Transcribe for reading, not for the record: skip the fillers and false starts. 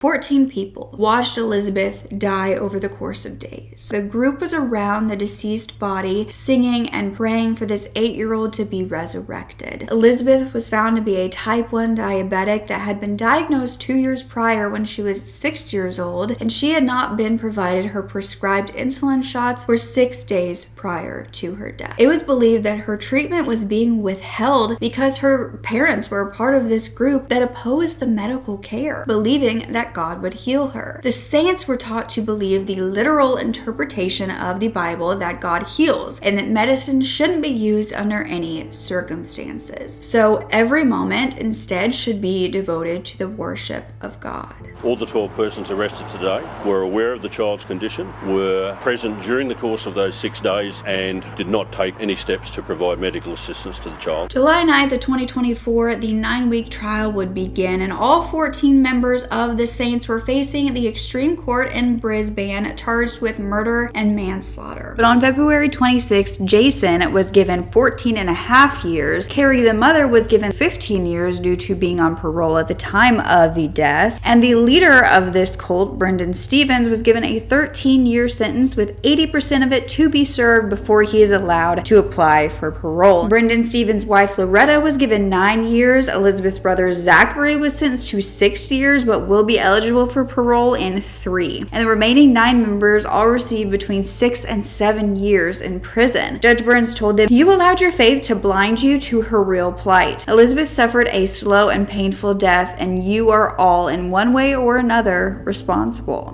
14 people watched Elizabeth die over the course of days. The group was around the deceased body, singing and praying for this 8-year-old to be resurrected. Elizabeth was found to be a type 1 diabetic that had been diagnosed 2 years prior when she was 6 years old, and she had not been provided her prescribed insulin shots for 6 days prior to her death. It was believed that her treatment was being withheld because her parents were a part of this group that opposed the medical care, believing that God would heal her. The saints were taught to believe the literal interpretation of the Bible that God heals and that medicine shouldn't be used under any circumstances. So every moment instead should be devoted to the worship of God. All the 12 persons arrested today were aware of the child's condition, were present during the course of those 6 days and did not take any steps to provide medical assistance to the child. July 9th of 2024, the 9-week trial would begin, and all 14 members of the Saints were facing the extreme court in Brisbane, charged with murder and manslaughter. But on February 26th, Jason was given 14 and a half years. Carrie, the mother, was given 15 years due to being on parole at the time of the death. And the leader of this cult, Brendan Stevens, was given a 13-year sentence with 80% of it to be served before he is allowed to apply for parole. Brendan Stevens' wife, Loretta, was given 9 years. Elizabeth's brother, Zachary, was sentenced to 6 years but will be eligible for parole in 3. And the remaining 9 members all received between 6 and 7 years in prison. Judge Burns told them, "You allowed your faith to blind you to her real plight. Elizabeth suffered a slow and painful death, and you are all, in one way or another, responsible."